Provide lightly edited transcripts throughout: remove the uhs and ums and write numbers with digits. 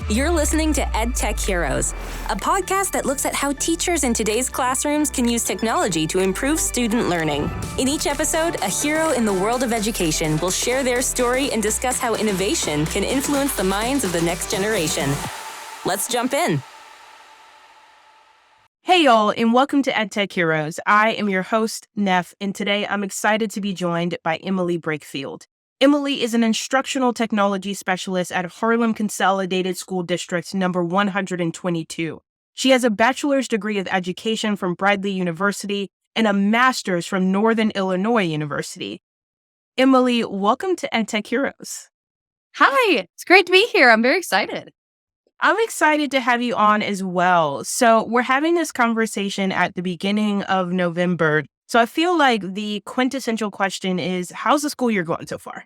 You're listening to EdTech Heroes, a podcast that looks at how teachers in today's classrooms can use technology to improve student learning. In each episode, a hero in the world of education will share their story and discuss how innovation can influence the minds of the next generation. Let's jump in. Hey y'all, and welcome to EdTech Heroes. I am your host, Neff, and today I'm excited to be joined by Emily Breakfield. Emily is an instructional technology specialist at Harlem Consolidated School District number 122. She has a bachelor's degree of education from Bradley University and a master's from Northern Illinois University. Emily, welcome to EdTech Heroes. Hi, it's great to be here. I'm very excited. I'm excited to have you on as well. So we're having this conversation at the beginning of November. So I feel like the quintessential question is, how's the school year going so far?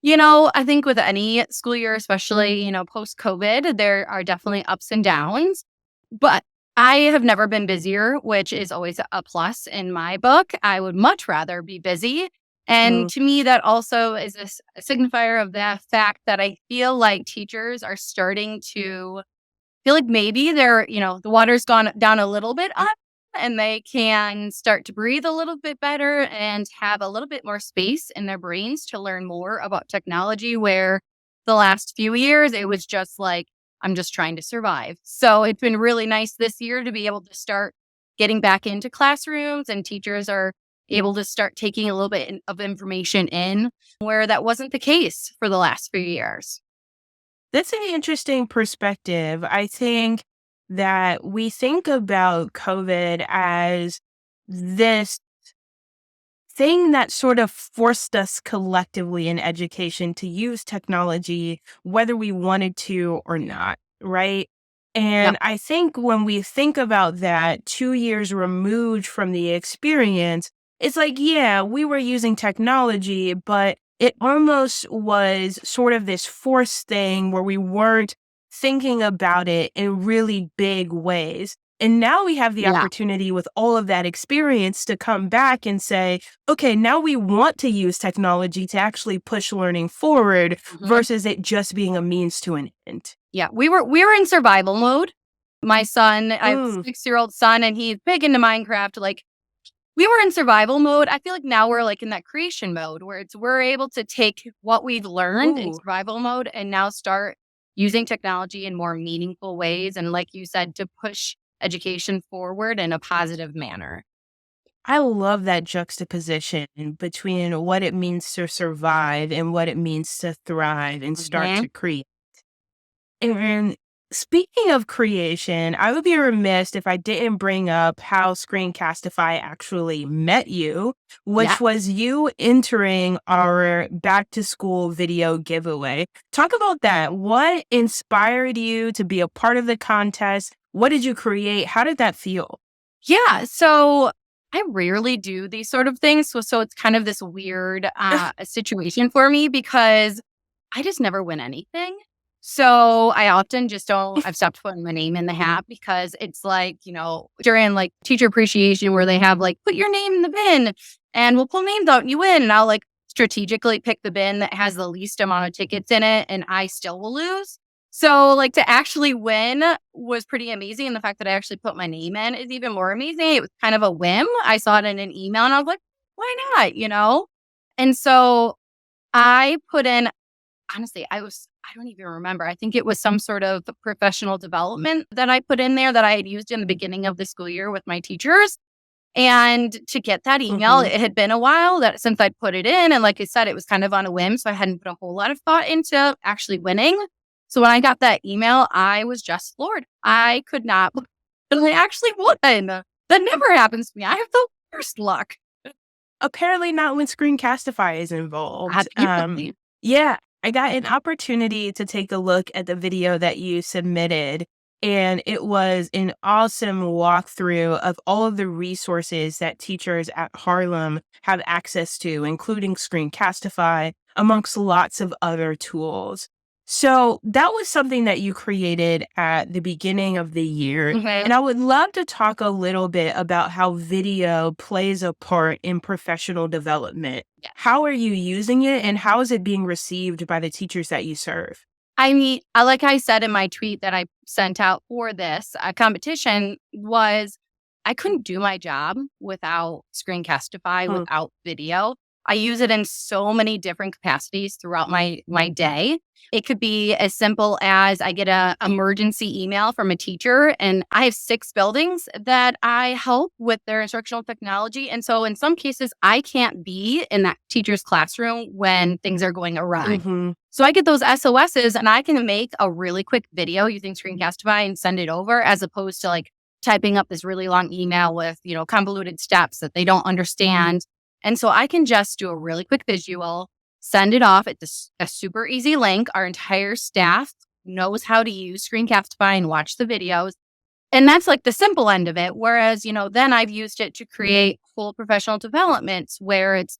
I think with any school year, especially, post-COVID, there are definitely ups and downs. But I have never been busier, which is always a plus in my book. I would much rather be busy. And to me, that also is a signifier of the fact that I feel like teachers are starting to feel like maybe they're, the water's gone down a little bit up and they can start to breathe a little bit better and have a little bit more space in their brains to learn more about technology, where the last few years, it was just like, I'm just trying to survive. So it's been really nice this year to be able to start getting back into classrooms, and teachers are able to start taking a little bit of information in, where that wasn't the case for the last few years. That's an interesting perspective. I think that we think about COVID as this thing that sort of forced us collectively in education to use technology, whether we wanted to or not, right? And Yep. I think when we think about that 2 years removed from the experience, it's like, yeah, we were using technology, but it almost was sort of this forced thing where we weren't thinking about it in really big ways. And now we have the Yeah. opportunity with all of that experience to come back and say, okay, now we want to use technology to actually push learning forward versus it just being a means to an end. Yeah, we were in survival mode. My son, I have a 6-year-old son, and he's big into Minecraft. Like, we were in survival mode. I feel like now we're like in that creation mode where we're able to take what we've learned in survival mode and now start using technology in more meaningful ways. And like you said, to push education forward in a positive manner. I love that juxtaposition between what it means to survive and what it means to thrive and start to create. And speaking of creation, I would be remiss if I didn't bring up how Screencastify actually met you, which was you entering our back to school video giveaway. Talk about that. What inspired you to be a part of the contest? What did you create? How did that feel? Yeah, so I rarely do these sort of things. So it's kind of this weird situation for me because I just never win anything. So I often just I've stopped putting my name in the hat because it's like, during like teacher appreciation where they have like, put your name in the bin and we'll pull names out and you win. And I'll like strategically pick the bin that has the least amount of tickets in it and I still will lose. So like to actually win was pretty amazing. And the fact that I actually put my name in is even more amazing. It was kind of a whim. I saw it in an email and I was like, why not, And so I put in, honestly, I don't even remember. I think it was some sort of professional development that I put in there that I had used in the beginning of the school year with my teachers. And to get that email, it had been a while since I'd put it in. And like I said, it was kind of on a whim. So I hadn't put a whole lot of thought into actually winning. So when I got that email, I was just floored. I could not, but I actually won. That never happens to me. I have the worst luck. Apparently not when Screencastify is involved. Absolutely. Yeah, I got an opportunity to take a look at the video that you submitted, and it was an awesome walkthrough of all of the resources that teachers at Harlem have access to, including Screencastify, amongst lots of other tools. So that was something that you created at the beginning of the year. And I would love to talk a little bit about how video plays a part in professional development. Yeah. How are you using it and how is it being received by the teachers that you serve? I mean, like I said in my tweet that I sent out for this competition was I couldn't do my job without Screencastify, Hmm. without video. I use it in so many different capacities throughout my day. It could be as simple as I get a emergency email from a teacher, and I have 6 buildings that I help with their instructional technology. And so in some cases, I can't be in that teacher's classroom when things are going awry. Mm-hmm. So I get those SOSs and I can make a really quick video using Screencastify and send it over, as opposed to like typing up this really long email with, convoluted steps that they don't understand. And so I can just do a really quick visual, send it off. It's a super easy link. Our entire staff knows how to use Screencastify and watch the videos. And that's like the simple end of it. Whereas, then I've used it to create full professional developments where it's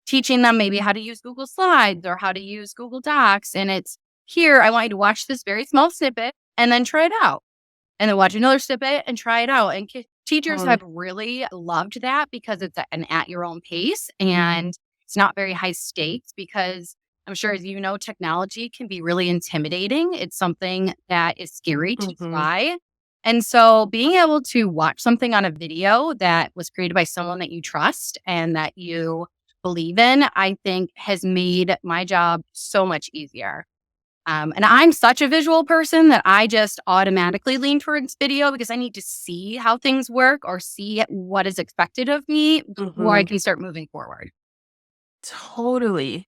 teaching them maybe how to use Google Slides or how to use Google Docs. And it's here, I want you to watch this very small snippet and then try it out. And then watch another snippet and try it out. And teachers have really loved that because it's an at your own pace and it's not very high stakes, because I'm sure, as you know, technology can be really intimidating. It's something that is scary to try. And so being able to watch something on a video that was created by someone that you trust and that you believe in, I think has made my job so much easier. And I'm such a visual person that I just automatically lean towards video because I need to see how things work or see what is expected of me before I can start moving forward. Totally.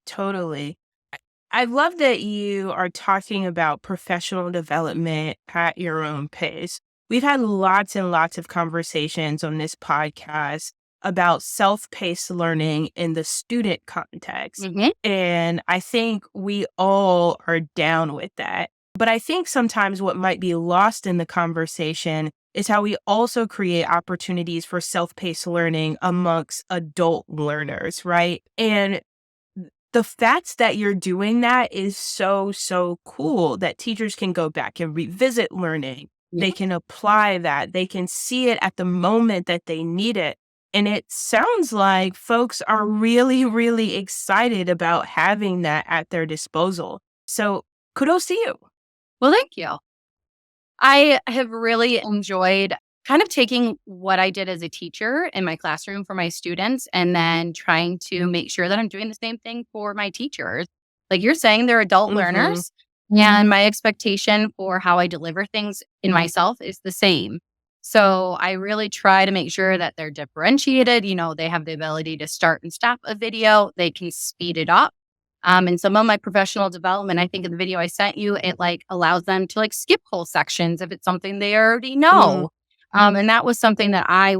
I love that you are talking about professional development at your own pace. We've had lots and lots of conversations on this podcast about self-paced learning in the student context. And I think we all are down with that. But I think sometimes what might be lost in the conversation is how we also create opportunities for self-paced learning amongst adult learners, right? And the fact that you're doing that is so, so cool, that teachers can go back and revisit learning. They can apply that. They can see it at the moment that they need it. And it sounds like folks are really, really excited about having that at their disposal. So kudos to you. Well, thank you. I have really enjoyed kind of taking what I did as a teacher in my classroom for my students and then trying to make sure that I'm doing the same thing for my teachers. Like you're saying, they're adult learners, and my expectation for how I deliver things in myself is the same. So I really try to make sure that they're differentiated. They have the ability to start and stop a video. They can speed it up. And some of my professional development, I think in the video I sent you, it like allows them to like skip whole sections if it's something they already know. And that was something that I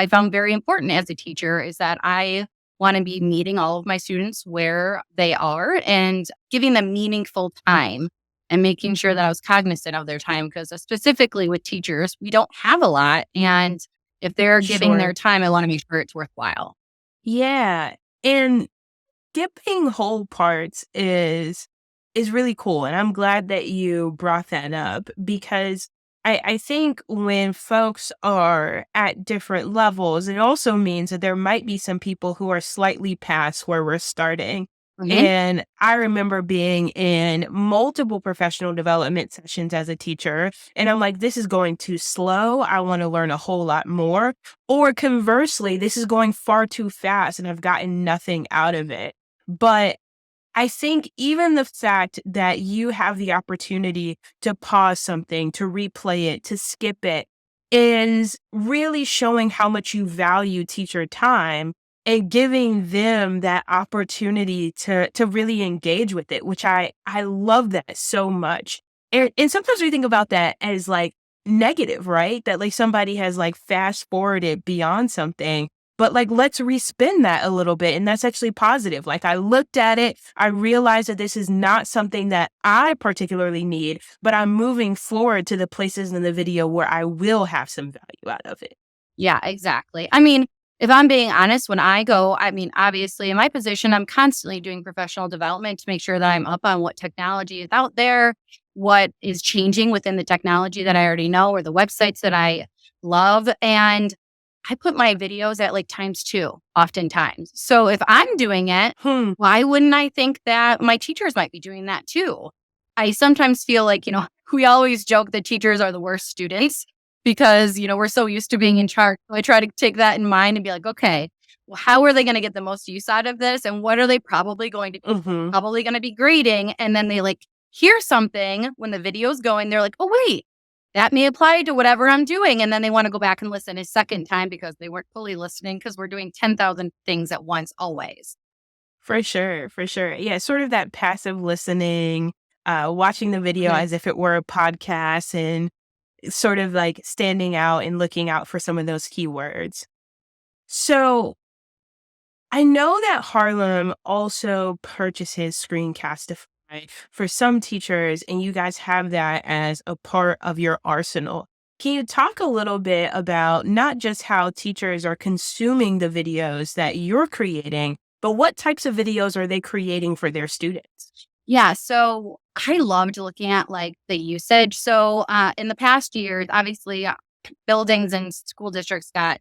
found very important as a teacher, is that I want to be meeting all of my students where they are and giving them meaningful time and making sure that I was cognizant of their time, because specifically with teachers, we don't have a lot. And if they're giving their time, I want to make sure it's worthwhile. Yeah. And skipping whole parts is really cool. And I'm glad that you brought that up, because I think when folks are at different levels, it also means that there might be some people who are slightly past where we're starting. And I remember being in multiple professional development sessions as a teacher, and I'm like, this is going too slow. I want to learn a whole lot more. Or conversely, this is going far too fast and I've gotten nothing out of it. But I think even the fact that you have the opportunity to pause something, to replay it, to skip it, is really showing how much you value teacher time and giving them that opportunity to really engage with it, which I love that so much. And sometimes we think about that as like negative, right? That like somebody has like fast forwarded beyond something. But like, let's respin that a little bit. And that's actually positive. Like I looked at it, I realized that this is not something that I particularly need, but I'm moving forward to the places in the video where I will have some value out of it. Yeah, exactly. I mean, if I'm being honest, when I go, obviously in my position, I'm constantly doing professional development to make sure that I'm up on what technology is out there, what is changing within the technology that I already know, or the websites that I love. And I put my videos at like ×2 oftentimes. So if I'm doing it, why wouldn't I think that my teachers might be doing that too? I sometimes feel like, we always joke that teachers are the worst students because, we're so used to being in charge. So I try to take that in mind and be like, okay, well, how are they going to get the most use out of this? And what are they probably going to be grading? And then they like hear something when the video's going, they're like, oh, wait, that may apply to whatever I'm doing. And then they want to go back and listen a second time because they weren't fully listening because we're doing 10,000 things at once always. For sure, for sure. Yeah, sort of that passive listening, watching the video as if it were a podcast and sort of like standing out and looking out for some of those keywords. So I know that Harlem also purchases Screencastify for some teachers, and you guys have that as a part of your arsenal. Can you talk a little bit about not just how teachers are consuming the videos that you're creating, but what types of videos are they creating for their students? Yeah, so I loved looking at like the usage. So in the past years, obviously, buildings and school districts got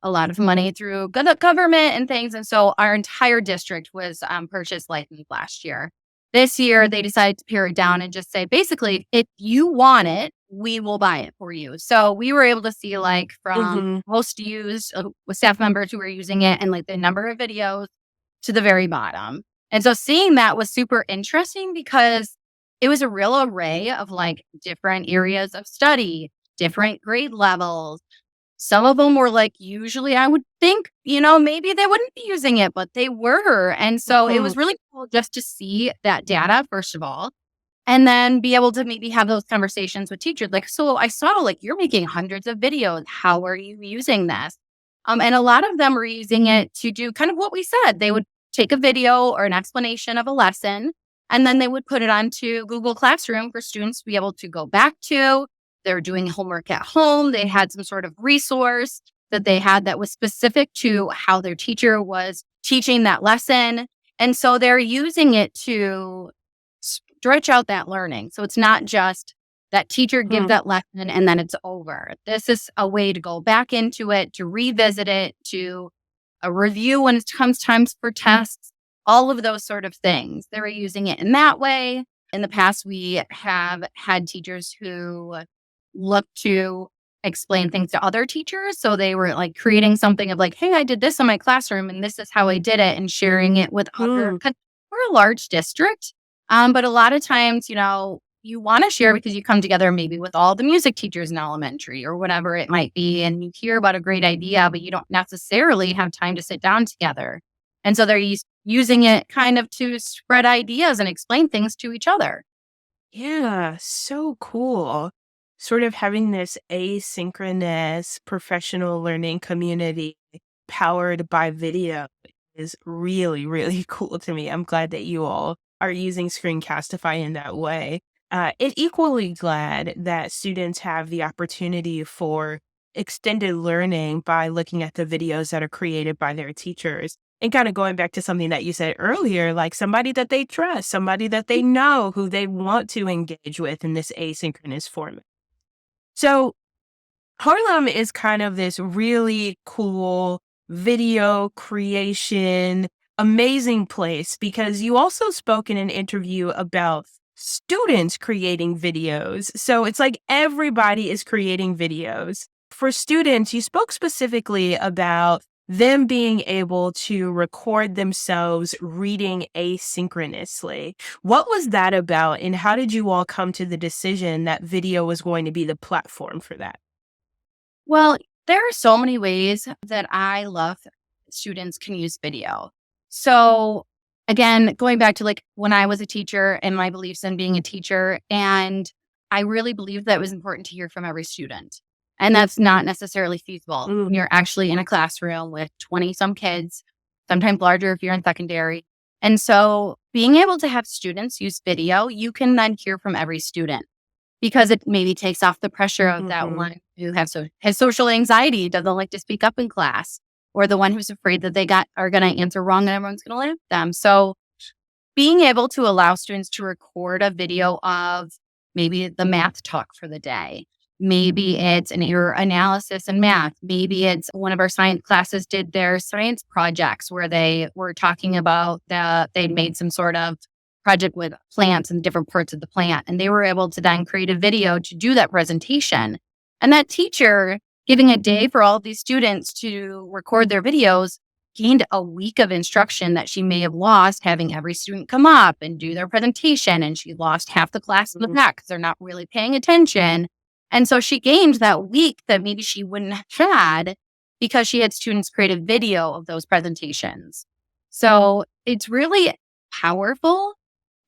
a lot of money through government and things. And so our entire district was purchased licensed last year. This year, they decided to pare it down and just say, basically, if you want it, we will buy it for you. So we were able to see like from most used with staff members who were using it and like the number of videos to the very bottom. And so seeing that was super interesting because it was a real array of like different areas of study, different grade levels. Some of them were like, usually I would think, maybe they wouldn't be using it, but they were. And so it was really cool just to see that data, first of all, and then be able to maybe have those conversations with teachers. Like, so I saw like you're making hundreds of videos. How are you using this? And a lot of them were using it to do kind of what we said. They would take a video or an explanation of a lesson, and then they would put it onto Google Classroom for students to be able to go back to. They're doing homework at home. They had some sort of resource that they had that was specific to how their teacher was teaching that lesson. And so they're using it to stretch out that learning. So it's not just that teacher gives that lesson and then it's over. This is a way to go back into it, to revisit it, to a review when it comes times for tests, all of those sort of things. They were using it in that way. In the past, we have had teachers who look to explain things to other teachers. So they were like creating something of like, hey, I did this in my classroom and this is how I did it, and sharing it with other, 'cause we're a large district. But a lot of times, you want to share because you come together maybe with all the music teachers in elementary or whatever it might be. And you hear about a great idea, but you don't necessarily have time to sit down together. And so they're using it kind of to spread ideas and explain things to each other. Yeah, so cool. Sort of having this asynchronous professional learning community powered by video is really, really cool to me. I'm glad that you all are using Screencastify in that way. And equally glad that students have the opportunity for extended learning by looking at the videos that are created by their teachers. And kind of going back to something that you said earlier, like somebody that they trust, somebody that they know who they want to engage with in this asynchronous format. So Harlem is kind of this really cool video creation, amazing place because you also spoke in an interview about students creating videos. So it's like everybody is creating videos. For students, you spoke specifically about them being able to record themselves reading asynchronously. What was that about, and how did you all come to the decision that video was going to be the platform for that? Well, there are so many ways that I love students can use video. So again, going back to like when I was a teacher and my beliefs in being a teacher, and I really believe that it was important to hear from every student. And that's not necessarily feasible when you're actually in a classroom with 20 some kids, sometimes larger if you're in secondary. And so being able to have students use video, you can then hear from every student because it maybe takes off the pressure of that one who has social anxiety, doesn't like to speak up in class, or the one who's afraid that they are going to answer wrong and everyone's going to laugh at them. So being able to allow students to record a video of maybe the math talk for the day. Maybe it's an error analysis in math. Maybe it's one of our science classes did their science projects where they were talking about that they'd made some sort of project with plants and different parts of the plant. And they were able to then create a video to do that presentation. And that teacher, giving a day for all of these students to record their videos, gained a week of instruction that she may have lost having every student come up and do their presentation. And she lost half the class in the back because they're not really paying attention. And so she gained that week that maybe she wouldn't have had because she had students create a video of those presentations. So it's really powerful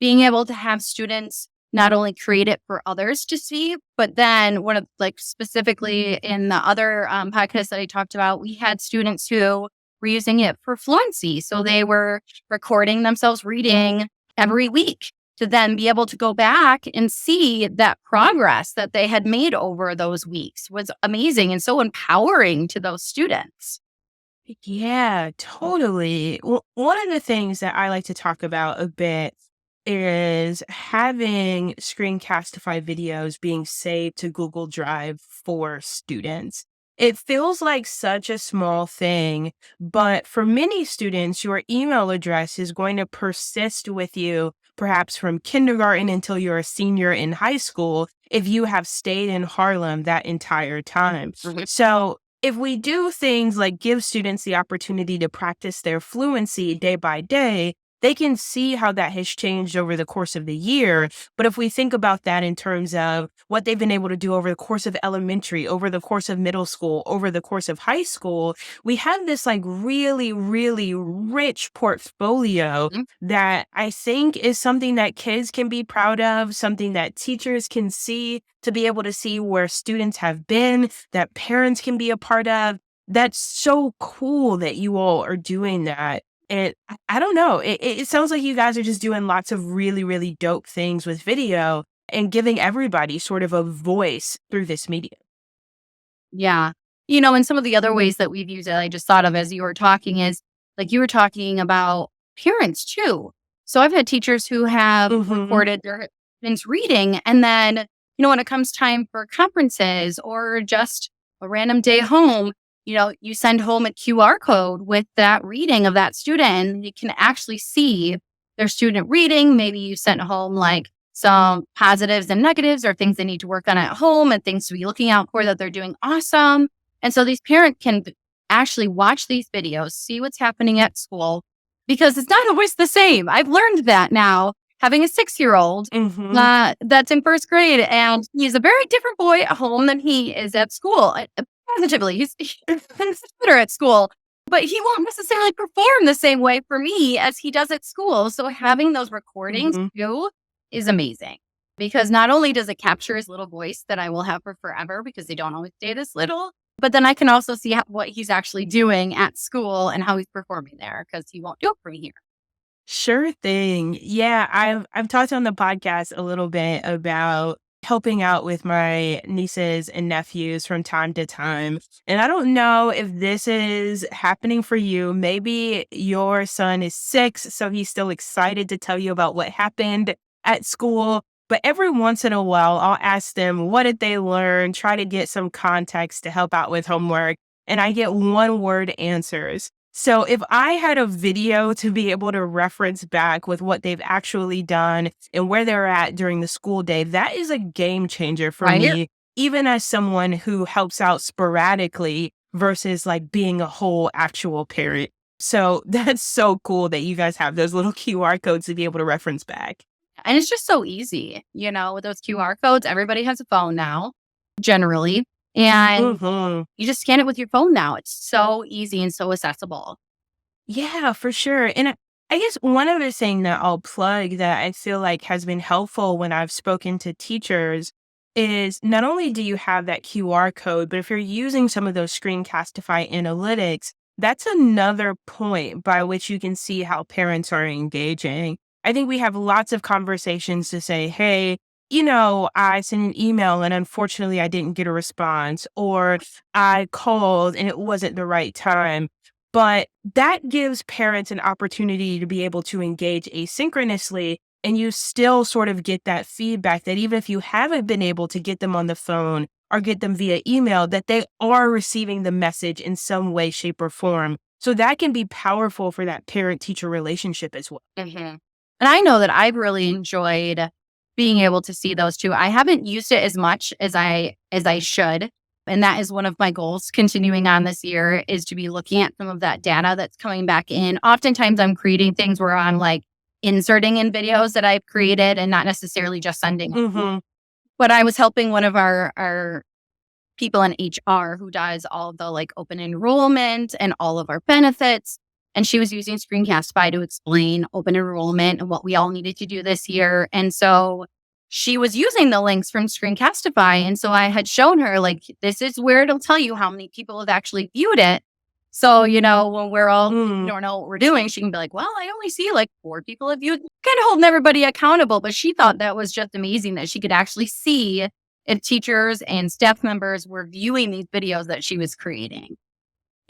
being able to have students not only create it for others to see, but then one of specifically in the other podcast that I talked about, we had students who were using it for fluency. So they were recording themselves reading every week to then be able to go back and see that progress that they had made over those weeks was amazing and so empowering to those students. Yeah, totally. Well, one of the things that I like to talk about a bit is having Screencastify videos being saved to Google Drive for students. It feels like such a small thing, but for many students, your email address is going to persist with you, perhaps from kindergarten until you're a senior in high school, if you have stayed in Harlem that entire time. So if we do things like give students the opportunity to practice their fluency day by day, they can see how that has changed over the course of the year. But if we think about that in terms of what they've been able to do over the course of elementary, over the course of middle school, over the course of high school, we have this really, really rich portfolio that I think is something that kids can be proud of, something that teachers can see to be able to see where students have been, that parents can be a part of. That's so cool that you all are doing that. And I don't know, it sounds like you guys are just doing lots of really, really dope things with video and giving everybody sort of a voice through this medium. Yeah. And some of the other ways that we've used it, I just thought of as you were talking is like you were talking about parents too. So I've had teachers who have recorded their students reading. And then, when it comes time for conferences or just a random day home, you send home a QR code with that reading of that student and you can actually see their student reading. Maybe you sent home some positives and negatives or things they need to work on at home and things to be looking out for that they're doing awesome. And so these parents can actually watch these videos, see what's happening at school because it's not always the same. I've learned that now having a 6-year-old that's in first grade and he's a very different boy at home than he is at school. Positively, he's better at school, but he won't necessarily perform the same way for me as he does at school. So having those recordings too is amazing because not only does it capture his little voice that I will have for forever because they don't always stay this little, but then I can also see what he's actually doing at school and how he's performing there because he won't do it for me here. Sure thing. Yeah, I've talked on the podcast a little bit about helping out with my nieces and nephews from time to time. And I don't know if this is happening for you. Maybe your son is 6, so he's still excited to tell you about what happened at school. But every once in a while, I'll ask them, what did they learn? Try to get some context to help out with homework. And I get one-word answers. So if I had a video to be able to reference back with what they've actually done and where they're at during the school day, that is a game changer for me, even as someone who helps out sporadically versus being a whole actual parent. So that's so cool that you guys have those little QR codes to be able to reference back. And it's just so easy, with those QR codes, everybody has a phone now, generally. And you just scan it with your phone now. It's so easy and so accessible. Yeah, for sure. And I guess one other thing that I'll plug that I feel like has been helpful when I've spoken to teachers is not only do you have that QR code, but if you're using some of those Screencastify analytics, that's another point by which you can see how parents are engaging. I think we have lots of conversations to say, hey, I sent an email and unfortunately I didn't get a response, or I called and it wasn't the right time. But that gives parents an opportunity to be able to engage asynchronously, and you still sort of get that feedback that even if you haven't been able to get them on the phone or get them via email, that they are receiving the message in some way, shape, or form. So that can be powerful for that parent-teacher relationship as well. And I know that I've really enjoyed being able to see those too. I haven't used it as much as I should. And that is one of my goals continuing on this year, is to be looking at some of that data that's coming back in. Oftentimes I'm creating things where I'm like inserting in videos that I've created and not necessarily just sending. Mm-hmm. But I was helping one of our people in HR who does all of the like open enrollment and all of our benefits. And she was using Screencastify to explain open enrollment and what we all needed to do this year. And so she was using the links from Screencastify. And so I had shown her, like, this is where it'll tell you how many people have actually viewed it. So, when we're all don't know what we're doing, she can be like, well, I only see like 4 people have viewed, kind of holding everybody accountable. But she thought that was just amazing that she could actually see if teachers and staff members were viewing these videos that she was creating.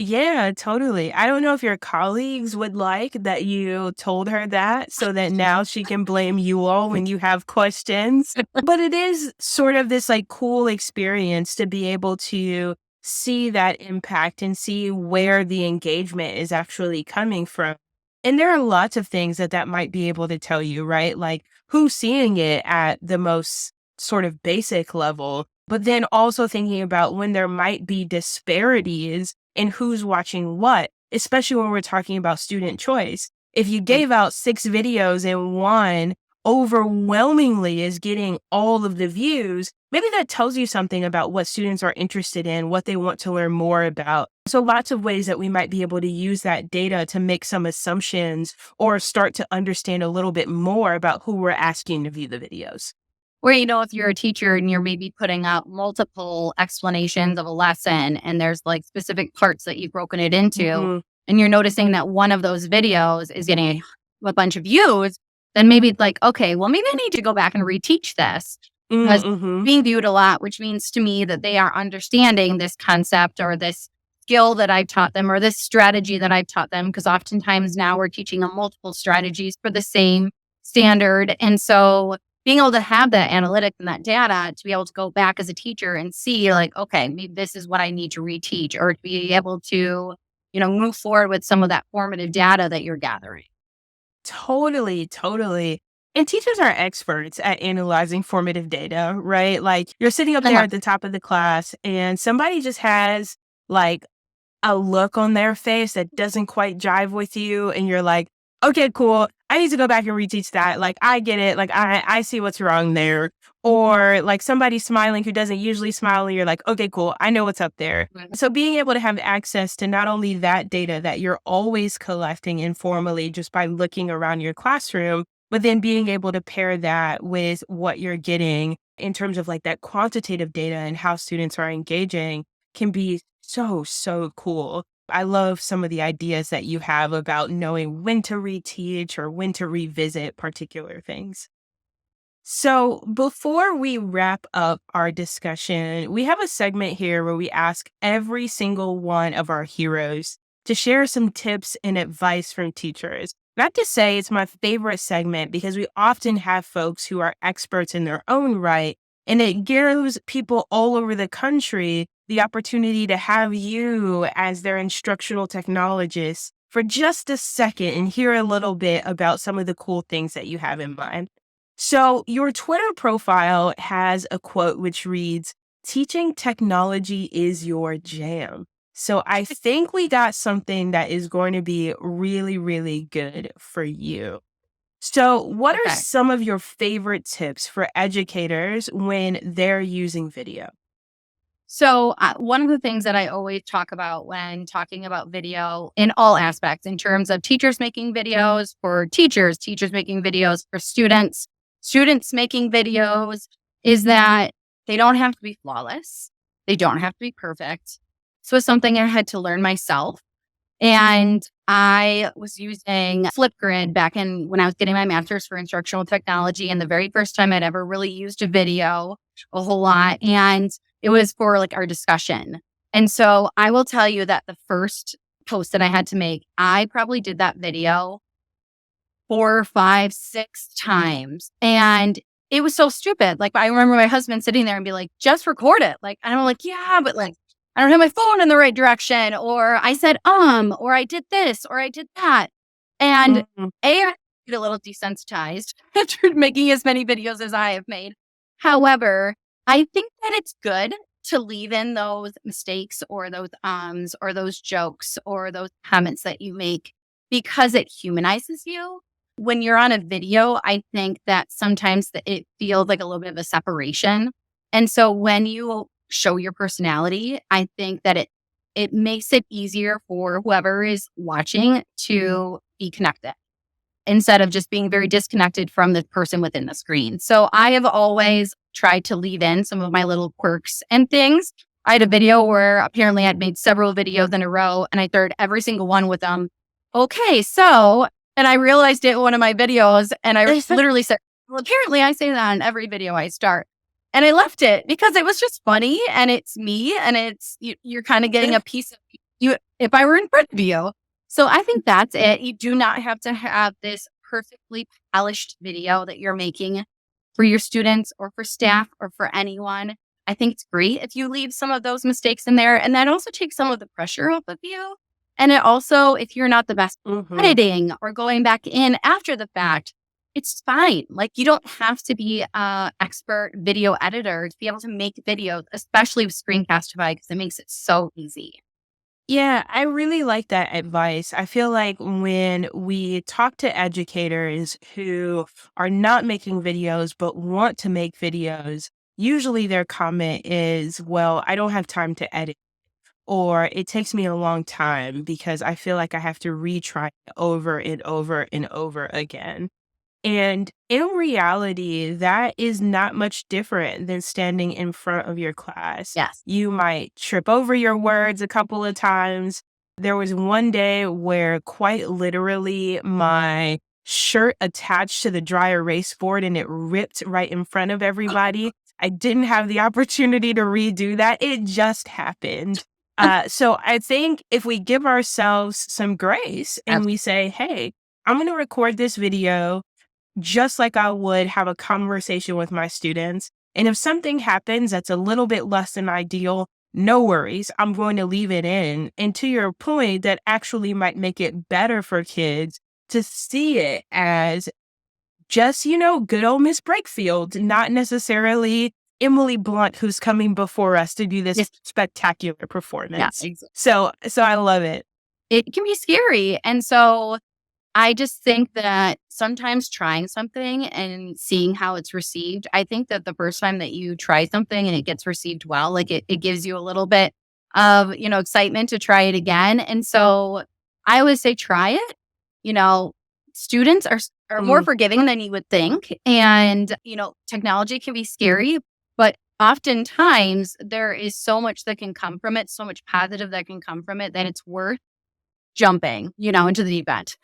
Yeah, totally. I don't know if your colleagues would like that you told her that, so that now she can blame you all when you have questions. But it is sort of this like cool experience to be able to see that impact and see where the engagement is actually coming from. And there are lots of things that might be able to tell you, right? Like who's seeing it at the most sort of basic level, but then also thinking about when there might be disparities in who's watching what, especially when we're talking about student choice. If you gave out 6 videos and one overwhelmingly is getting all of the views, maybe that tells you something about what students are interested in, what they want to learn more about. So lots of ways that we might be able to use that data to make some assumptions or start to understand a little bit more about who we're asking to view the videos. Where, if you're a teacher and you're maybe putting out multiple explanations of a lesson and there's like specific parts that you've broken it into, and you're noticing that one of those videos is getting a bunch of views, then maybe it's like, okay, well, maybe I need to go back and reteach this because being viewed a lot, which means to me that they are understanding this concept or this skill that I've taught them or this strategy that I've taught them. Because oftentimes now we're teaching them multiple strategies for the same standard. And so being able to have that analytics and that data to be able to go back as a teacher and see like, okay, maybe this is what I need to reteach, or to be able to, move forward with some of that formative data that you're gathering. Totally. And teachers are experts at analyzing formative data, right? Like you're sitting up there at the top of the class and somebody just has like a look on their face that doesn't quite jive with you. And you're like, okay, cool. I need to go back and reteach that. Like, I get it. Like, I see what's wrong there. Or like somebody smiling who doesn't usually smile and you're like, okay, cool. I know what's up there. So being able to have access to not only that data that you're always collecting informally just by looking around your classroom, but then being able to pair that with what you're getting in terms of like that quantitative data and how students are engaging can be so cool. I love some of the ideas that you have about knowing when to reteach or when to revisit particular things. So before we wrap up our discussion, we have a segment here where we ask every single one of our heroes to share some tips and advice from teachers. Not to say it's my favorite segment because we often have folks who are experts in their own right, and it gives people all over the country the opportunity to have you as their instructional technologist for just a second and hear a little bit about some of the cool things that you have in mind. So your Twitter profile has a quote which reads, "Teaching technology is your jam." So I think we got something that is going to be really good for you. So what are some of your favorite tips for educators when they're using video? So one of the things that I always talk about when talking about video in all aspects, in terms of teachers making videos for teachers, teachers making videos for students, students making videos, is that they don't have to be flawless. They don't have to be perfect. So it's something I had to learn myself. And I was using Flipgrid back when I was getting my master's for instructional technology. And the very first time I'd ever really used a video a whole lot. And it was for like our discussion. And so I will tell you that the first post that I had to make, I probably did that video 4, 5, 6 times. And it was so stupid. Like I remember my husband sitting there and be like, just record it. Like, and I'm like, yeah, but like, I don't have my phone in the right direction, or I said, or I did this, or I did that. And get a little desensitized after making as many videos as I have made. However, I think that it's good to leave in those mistakes or those or those jokes or those comments that you make because it humanizes you. When you're on a video, I think that sometimes it feels like a little bit of a separation. And so when you show your personality, I think that it makes it easier for whoever is watching to be connected instead of just being very disconnected from the person within the screen. So I have always tried to leave in some of my little quirks and things. I had a video where apparently I'd made several videos in a row and I started every single one with okay, so, and I realized it in one of my videos and I literally said, well, apparently I say that in every video I start. And I left it because it was just funny and it's me and it's, you're kind of getting a piece of you if I were in front of you. So I think that's it. You do not have to have this perfectly polished video that you're making for your students or for staff or for anyone. I think it's great if you leave some of those mistakes in there. And that also takes some of the pressure off of you. And it also, if you're not the best editing or going back in after the fact, it's fine. Like you don't have to be an expert video editor to be able to make videos, especially with Screencastify, because it makes it so easy. Yeah, I really like that advice. I feel like when we talk to educators who are not making videos but want to make videos, usually their comment is, well, I don't have time to edit, or it takes me a long time because I feel like I have to retry it over and over and over again. And in reality, that is not much different than standing in front of your class. Yes. You might trip over your words a couple of times. There was one day where quite literally my shirt attached to the dry erase board and it ripped right in front of everybody. I didn't have the opportunity to redo that. It just happened. So I think if we give ourselves some grace and we say, hey, I'm going to record this video just like I would have a conversation with my students. And if something happens that's a little bit less than ideal, no worries, I'm going to leave it in. And to your point, that actually might make it better for kids to see it as just, good old Miss Breakfield, not necessarily Emily Blunt, who's coming before us to do this spectacular performance. Yeah, exactly. So I love it. It can be scary. And so I just think that sometimes trying something and seeing how it's received, I think that the first time that you try something and it gets received well, like it gives you a little bit of, excitement to try it again. And so I always say, try it. Students are more forgiving than you would think. And, technology can be scary, but oftentimes there is so much that can come from it, so much positive that can come from it that it's worth jumping, into the deep end.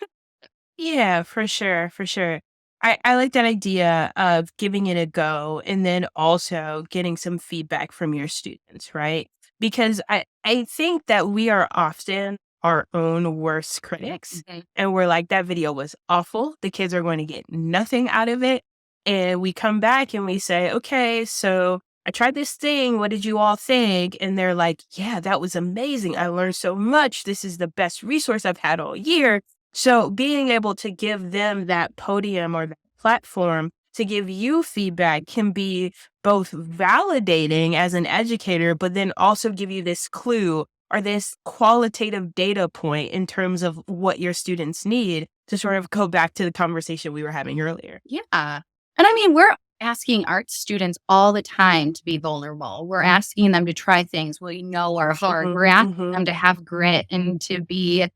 Yeah, for sure. For sure. I like that idea of giving it a go and then also getting some feedback from your students, right? Because I think that we are often our own worst critics. And we're like, that video was awful. The kids are going to get nothing out of it. And we come back and we say, okay, so I tried this thing. What did you all think? And they're like, yeah, that was amazing. I learned so much. This is the best resource I've had all year. So being able to give them that podium or that platform to give you feedback can be both validating as an educator, but then also give you this clue or this qualitative data point in terms of what your students need to sort of go back to the conversation we were having earlier. Yeah. And I mean, we're asking art students all the time to be vulnerable. We're asking them to try things we know are hard. We're asking them to have grit and to be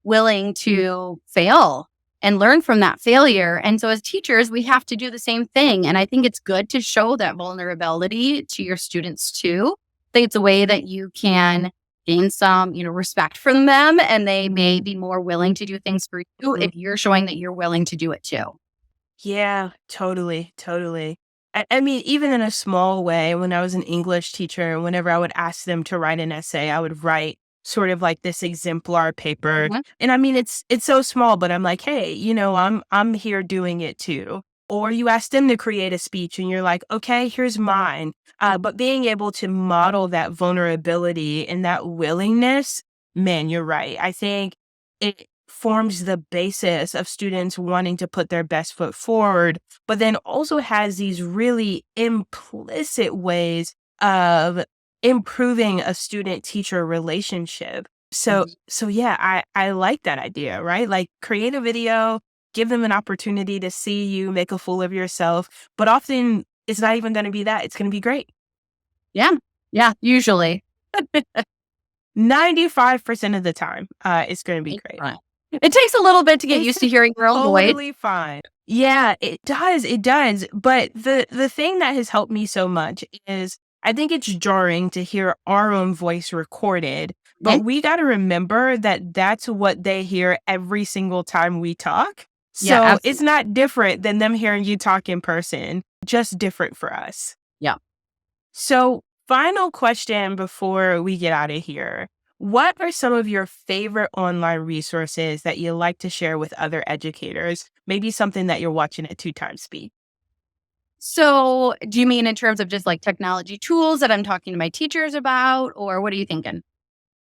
willing to fail and learn from that failure. And so as teachers, we have to do the same thing. And I think it's good to show that vulnerability to your students too. I think it's a way that you can gain some, respect from them, and they may be more willing to do things for you if you're showing that you're willing to do it too. Yeah, totally. I mean, even in a small way, when I was an English teacher, whenever I would ask them to write an essay, I would write sort of like this exemplar paper. And I mean, it's so small, but I'm like, hey, I'm here doing it too. Or you ask them to create a speech and you're like, okay, here's mine. But being able to model that vulnerability and that willingness, man, you're right. I think forms the basis of students wanting to put their best foot forward, but then also has these really implicit ways of improving a student-teacher relationship. So yeah, I like that idea, right? Like create a video, give them an opportunity to see you make a fool of yourself, but often it's not even going to be that. It's going to be great. Yeah. Yeah. Usually. 95% of the time, it's going to be great. Right. It takes a little bit to get used to hearing your own voice. Totally fine. Yeah, it does. It does. But the thing that has helped me so much is I think it's jarring to hear our own voice recorded, but we got to remember that that's what they hear every single time we talk. Yeah, So it's not different than them hearing you talk in person, just different for us. Yeah. So final question before we get out of here. What are some of your favorite online resources that you like to share with other educators? Maybe something that you're watching at 2x speed. So do you mean in terms of just like technology tools that I'm talking to my teachers about, or what are you thinking?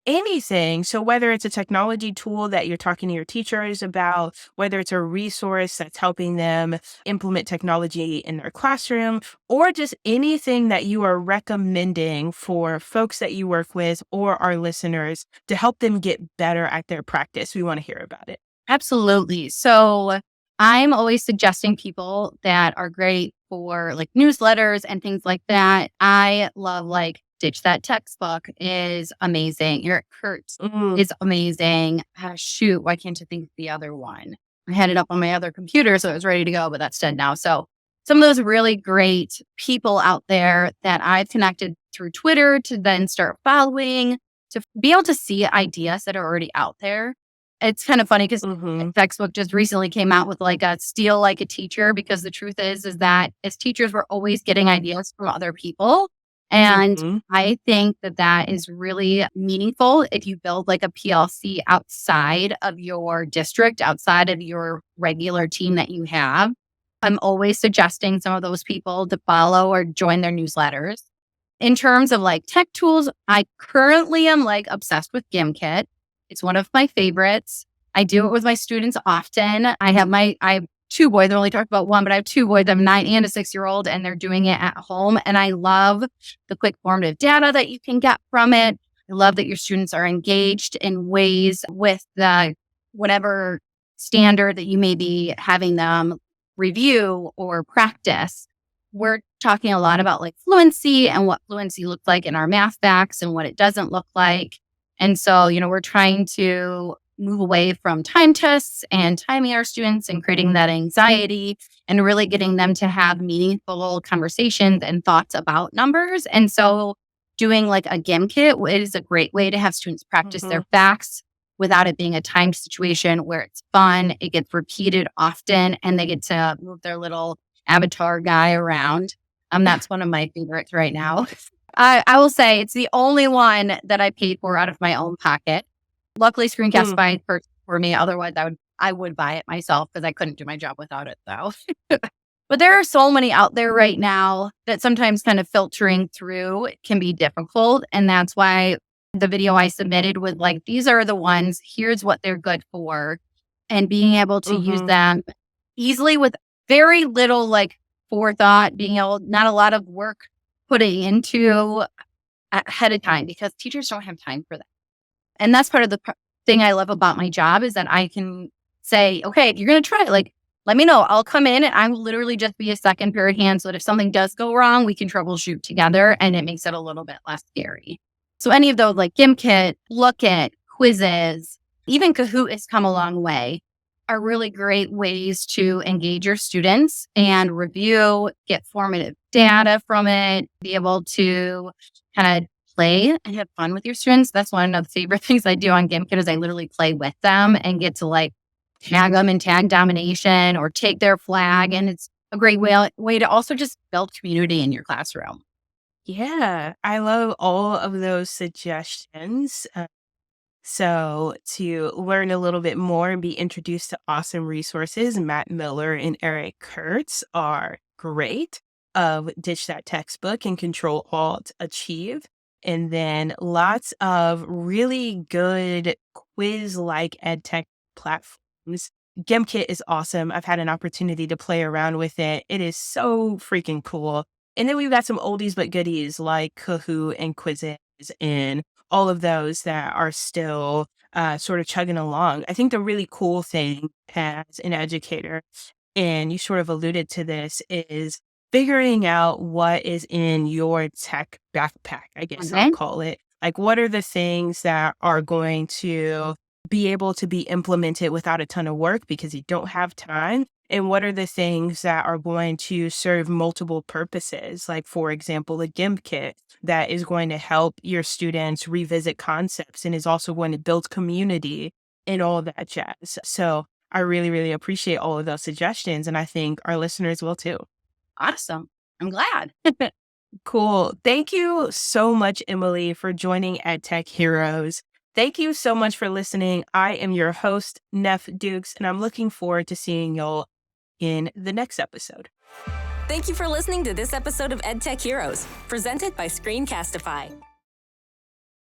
Anything. So whether it's a technology tool that you're talking to your teachers about, whether it's a resource that's helping them implement technology in their classroom, or just anything that you are recommending for folks that you work with or our listeners to help them get better at their practice. We want to hear about it. Absolutely. So I'm always suggesting people that are great for like newsletters and things like that. I love like Ditch That Textbook is amazing. Eric Kurtz is amazing. Shoot, why can't I think of the other one? I had it up on my other computer, so it was ready to go, but that's dead now. So some of those really great people out there that I've connected through Twitter to then start following, to be able to see ideas that are already out there. It's kind of funny because Textbook just recently came out with like a steal like a teacher, because the truth is that as teachers, we're always getting ideas from other people. And I think that is really meaningful if you build like a PLC outside of your district, outside of your regular team that you have. I'm always suggesting some of those people to follow or join their newsletters. In terms of like tech tools, I currently am like obsessed with GimKit. It's one of my favorites. I do it with my students often. I have two boys. I only talked about one, but I have two boys. I have a 9 and a 6-year-old, and they're doing it at home. And I love the quick formative data that you can get from it. I love that your students are engaged in ways with the whatever standard that you may be having them review or practice. We're talking a lot about like fluency and what fluency looks like in our math facts and what it doesn't look like. And so, we're trying to move away from time tests and timing our students and creating that anxiety and really getting them to have meaningful conversations and thoughts about numbers. And so doing like a GimKit is a great way to have students practice their facts without it being a timed situation where it's fun, it gets repeated often, and they get to move their little avatar guy around. That's one of my favorites right now. I will say it's the only one that I paid for out of my own pocket. Luckily, Screencastify purchased for me. Otherwise, I would buy it myself because I couldn't do my job without it, though. But there are so many out there right now that sometimes kind of filtering through can be difficult. And that's why the video I submitted was like, these are the ones, here's what they're good for. And being able to use them easily with very little like forethought, not a lot of work putting into ahead of time, because teachers don't have time for that. And that's part of the thing I love about my job, is that I can say, okay, if you're going to try it, like, let me know. I'll come in and I will literally just be a second pair of hands so that if something does go wrong, we can troubleshoot together, and it makes it a little bit less scary. So any of those like GimKit, Lookit, quizzes, even Kahoot has come a long way, are really great ways to engage your students and review, get formative data from it, be able to kind of play and have fun with your students. That's one of the favorite things I do on GimKit, is I literally play with them and get to like tag them in tag domination or take their flag. And it's a great way to also just build community in your classroom. Yeah, I love all of those suggestions. So to learn a little bit more and be introduced to awesome resources, Matt Miller and Eric Kurtz are great, of Ditch That Textbook and Control Alt Achieve. And then lots of really good quiz-like EdTech platforms. GimKit is awesome. I've had an opportunity to play around with it. It is so freaking cool. And then we've got some oldies but goodies like Kahoot and Quizzes and all of those that are still sort of chugging along. I think the really cool thing as an educator, and you sort of alluded to this, is figuring out what is in your tech backpack, I guess I'll call it. Like, what are the things that are going to be able to be implemented without a ton of work because you don't have time? And what are the things that are going to serve multiple purposes? Like, for example, a GIMP kit that is going to help your students revisit concepts and is also going to build community and all of that jazz. So I really, really appreciate all of those suggestions. And I think our listeners will too. Awesome. I'm glad. Cool. Thank you so much, Emily, for joining EdTech Heroes. Thank you so much for listening. I am your host, Neff Dukes, and I'm looking forward to seeing y'all in the next episode. Thank you for listening to this episode of EdTech Heroes, presented by Screencastify.